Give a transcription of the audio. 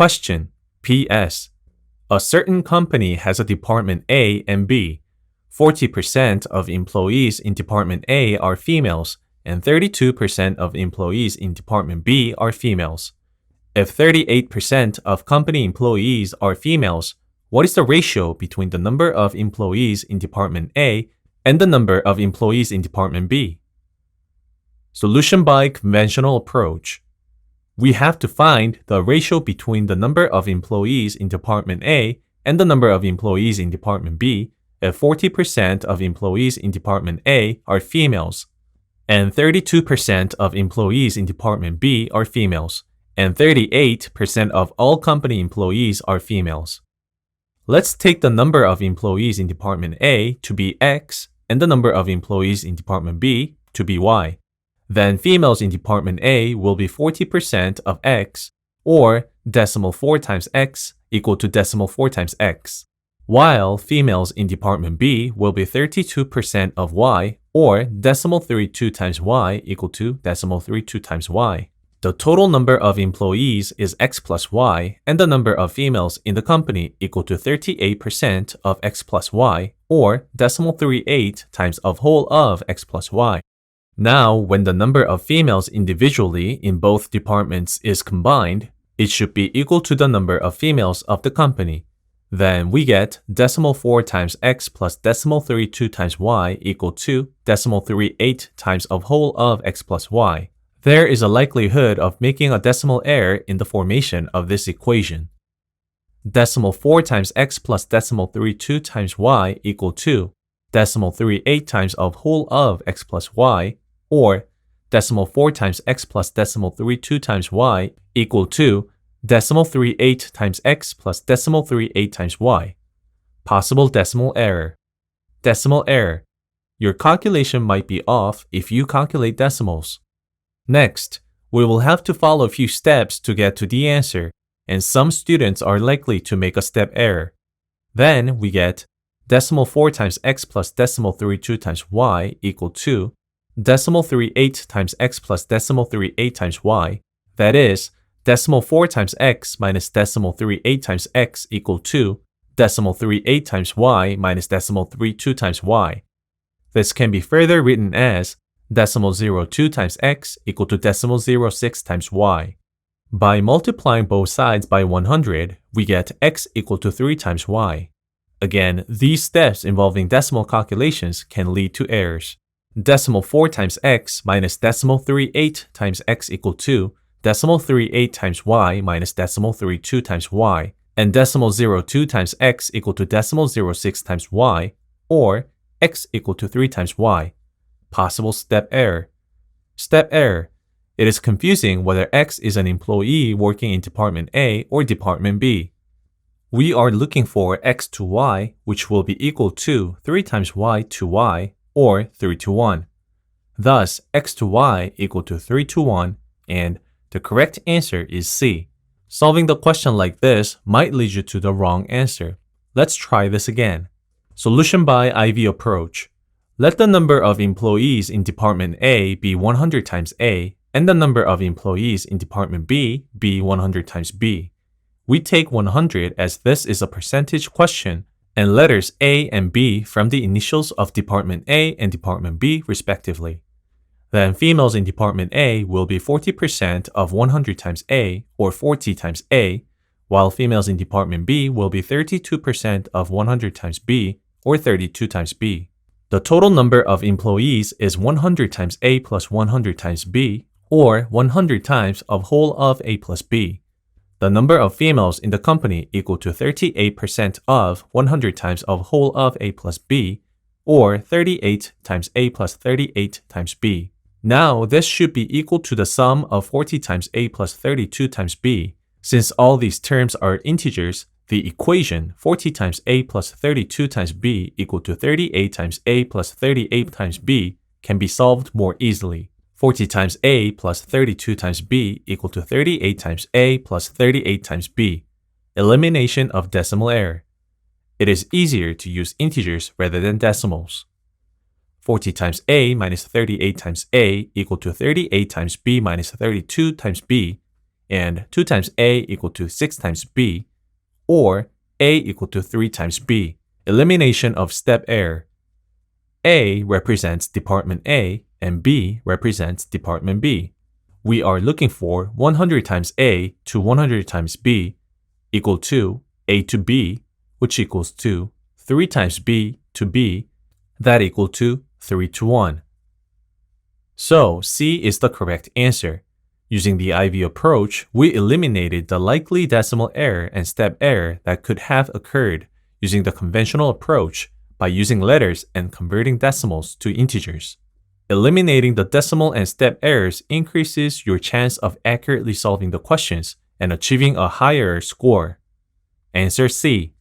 Question. P.S. A certain company has a Department A and B. 40% of employees in Department A are females, and 32% of employees in Department B are females. If 38% of company employees are females, what is the ratio between the number of employees in Department A and the number of employees in Department B? Solution by conventional approach. We have to find the ratio between the number of employees in Department A and the number of employees in Department B if 40% of employees in Department A are females, and 32% of employees in Department B are females, and 38% of all company employees are females. Let's take the number of employees in Department A to be X and the number of employees in Department B to be Y. Then females in Department A will be 40% of X, or decimal 4 times X equal to decimal 4 times X, while females in Department B will be 32% of Y, or decimal 32 times Y equal to decimal 32 times Y. The total number of employees is X plus Y, and the number of females in the company equal to 38% of X plus Y, or decimal 38 times of whole of X plus Y. Now, when the number of females individually in both departments is combined, it should be equal to the number of females of the company. Then we get decimal 4 times X plus decimal 32 times Y equal to decimal 38 times of whole of X plus Y. There is a likelihood of making a decimal error in the formation of this equation. Decimal 4 times X plus decimal 32 times Y equal to decimal 38 times of whole of X plus Y, or decimal 4 times X plus decimal 32 times Y equal to decimal 38 times X plus decimal 38 times Y. Possible decimal error. Decimal error. Your calculation might be off if you calculate decimals. Next, we will have to follow a few steps to get to the answer, and some students are likely to make a step error. Then we get decimal 4 times X plus decimal 32 times Y equal to decimal 38 times X plus decimal 38 times Y, that is, decimal 4 times X minus decimal 38 times X equal to decimal 38 times Y minus decimal 32 times Y. This can be further written as decimal 02 times X equal to decimal 06 times Y. By multiplying both sides by 100, we get X equal to 3 times Y. Again, these steps involving decimal calculations can lead to errors. Decimal 4 times X minus decimal 38 times X equal to decimal 38 times Y minus decimal 32 times Y, and decimal 02 times X equal to decimal 06 times Y, or X equal to 3 times Y. Possible step error. Step error. It is confusing whether X is an employee working in Department A or Department B. We are looking for X to Y, which will be equal to 3 times Y to Y, or 3 to 1. Thus, X to Y equal to 3 to 1, and the correct answer is C. Solving the question like this might lead you to the wrong answer. Let's try this again. Solution by IV approach. Let the number of employees in Department A be 100 times A, and the number of employees in Department B be 100 times B. We take 100 as this is a percentage question, and letters A and B from the initials of Department A and Department B respectively. Then females in Department A will be 40% of 100 times A, or 40 times A, while females in Department B will be 32% of 100 times B, or 32 times B. The total number of employees is 100 times A plus 100 times B, or 100 times of whole of A plus B. The number of females in the company equal to 38% of 100 times of whole of A plus B, or 38 times A plus 38 times B. Now this should be equal to the sum of 40 times A plus 32 times B. Since all these terms are integers, the equation 40 times A plus 32 times B equal to 38 times A plus 38 times B can be solved more easily. 40 times A plus 32 times B equal to 38 times A plus 38 times B. Elimination of decimal error. It is easier to use integers rather than decimals. 40 times A minus 38 times A equal to 38 times B minus 32 times B. and 2 times A equal to 6 times B, or A equal to 3 times B. Elimination of step error. A represents Department A and B represents Department B. We are looking for 100 times A to 100 times B equal to A to B, which equals to 3 times B to B, that equal to 3 to 1. So C is the correct answer. Using the IV approach, we eliminated the likely decimal error and step error that could have occurred using the conventional approach by using letters and converting decimals to integers. Eliminating the decimal and step errors increases your chance of accurately solving the questions and achieving a higher score. Answer C.